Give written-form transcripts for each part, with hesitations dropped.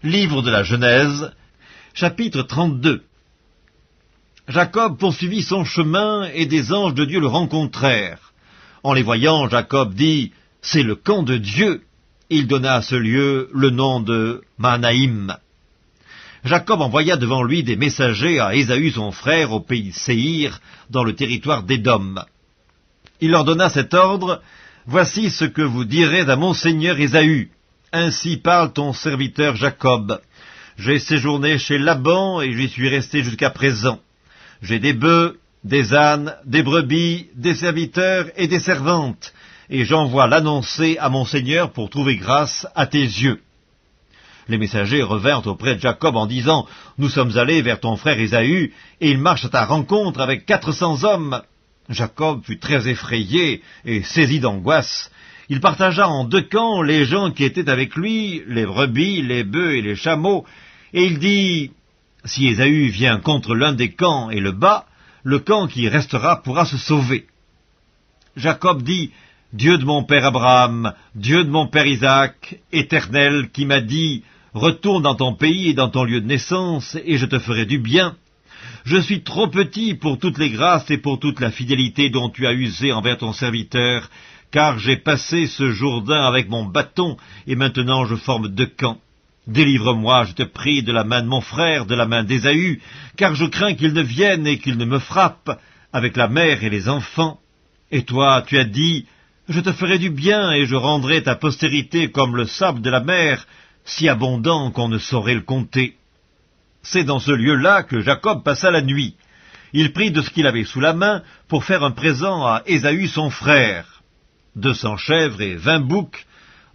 Livre de la Genèse, chapitre 32. Jacob poursuivit son chemin, et des anges de Dieu le rencontrèrent. En les voyant, Jacob dit, « C'est le camp de Dieu !» Il donna à ce lieu le nom de Mahanaïm. Jacob envoya devant lui des messagers à Ésaü son frère au pays Séhir, dans le territoire d'Édom. Il leur donna cet ordre, « Voici ce que vous direz à mon seigneur Ésaü. Ainsi parle ton serviteur Jacob. J'ai séjourné chez Laban et j'y suis resté jusqu'à présent. J'ai des bœufs, des ânes, des brebis, des serviteurs et des servantes, et j'envoie l'annoncer à mon seigneur pour trouver grâce à tes yeux. » Les messagers revinrent auprès de Jacob en disant, « Nous sommes allés vers ton frère Ésaü, et il marche à ta rencontre avec 400 hommes. » Jacob fut très effrayé et saisi d'angoisse. Il partagea en 2 camps les gens qui étaient avec lui, les brebis, les bœufs et les chameaux, et il dit, « Si Ésaü vient contre l'un des camps et le bat, le camp qui restera pourra se sauver. » Jacob dit, « Dieu de mon père Abraham, Dieu de mon père Isaac, Éternel, qui m'a dit, « Retourne dans ton pays et dans ton lieu de naissance, et je te ferai du bien. » Je suis trop petit pour toutes les grâces et pour toute la fidélité dont tu as usé envers ton serviteur, car j'ai passé ce Jourdain avec mon bâton, et maintenant je forme 2 camps. Délivre-moi, je te prie, de la main de mon frère, de la main d'Ésaü, car je crains qu'il ne vienne et qu'il ne me frappe, avec la mère et les enfants. Et toi, tu as dit, je te ferai du bien, et je rendrai ta postérité comme le sable de la mer, si abondant qu'on ne saurait le compter. C'est dans ce lieu-là que Jacob passa la nuit. Il prit de ce qu'il avait sous la main pour faire un présent à Ésaü son frère. 200 chèvres et 20 boucs,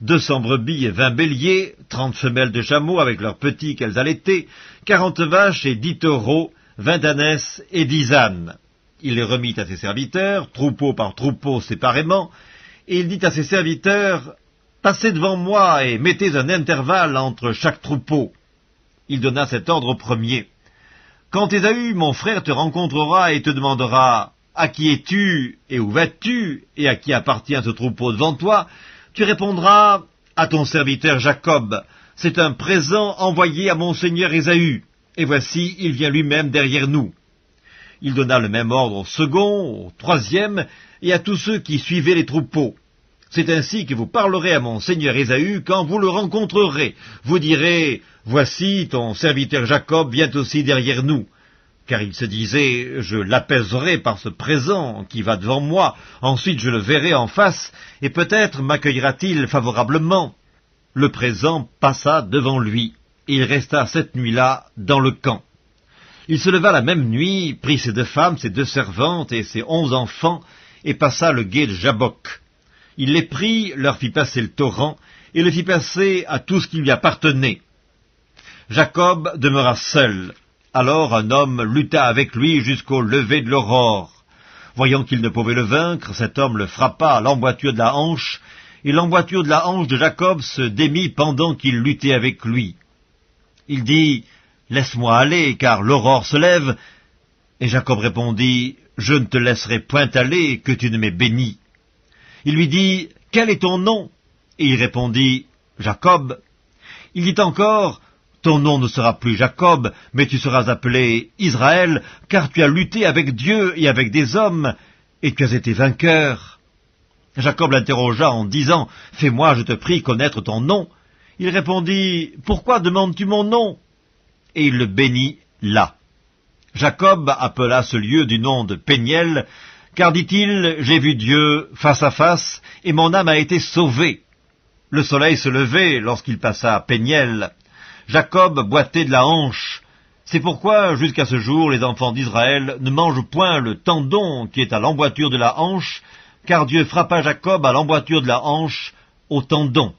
200 brebis et 20 béliers, 30 femelles de chameaux avec leurs petits qu'elles allaitaient, 40 vaches et 10 taureaux, 20 ânesses et 10 ânes. Il les remit à ses serviteurs, troupeau par troupeau séparément, et il dit à ses serviteurs, « Passez devant moi et mettez un intervalle entre chaque troupeau. » Il donna cet ordre au premier. « Quand Ésaü, mon frère, te rencontrera et te demandera, « À qui es-tu et où vas-tu et à qui appartient ce troupeau devant toi ?» tu répondras, « À ton serviteur Jacob, c'est un présent envoyé à mon seigneur Ésaü, et voici, il vient lui-même derrière nous. » Il donna le même ordre au second, au troisième, et à tous ceux qui suivaient les troupeaux. C'est ainsi que vous parlerez à mon seigneur Ésaü quand vous le rencontrerez. Vous direz, « Voici, ton serviteur Jacob vient aussi derrière nous. » Car il se disait, « Je l'apaiserai par ce présent qui va devant moi, ensuite je le verrai en face, et peut-être m'accueillera-t-il favorablement. » Le présent passa devant lui, et il resta cette nuit-là dans le camp. Il se leva la même nuit, prit ses 2 femmes, ses 2 servantes et ses 11 enfants, et passa le gué de Jabbok. Il les prit, leur fit passer le torrent, et le fit passer à tout ce qui lui appartenait. Jacob demeura seul. Alors un homme lutta avec lui jusqu'au lever de l'aurore. Voyant qu'il ne pouvait le vaincre, cet homme le frappa à l'emboîture de la hanche, et l'emboîture de la hanche de Jacob se démit pendant qu'il luttait avec lui. Il dit, « Laisse-moi aller, car l'aurore se lève. » Et Jacob répondit, « Je ne te laisserai point aller, que tu ne m'aies béni. » Il lui dit, « Quel est ton nom ?» Et il répondit, « Jacob. » Il dit encore, « Ton nom ne sera plus Jacob, mais tu seras appelé Israël, car tu as lutté avec Dieu et avec des hommes, et tu as été vainqueur. » Jacob l'interrogea en disant, « Fais-moi, je te prie, connaître ton nom. » Il répondit, « Pourquoi demandes-tu mon nom ?» Et il le bénit là. Jacob appela ce lieu du nom de Péniel, car, dit-il, « J'ai vu Dieu face à face, et mon âme a été sauvée. » Le soleil se levait lorsqu'il passa à Péniel. Jacob boitait de la hanche. C'est pourquoi, jusqu'à ce jour, les enfants d'Israël ne mangent point le tendon qui est à l'emboîture de la hanche, car Dieu frappa Jacob à l'emboîture de la hanche au tendon.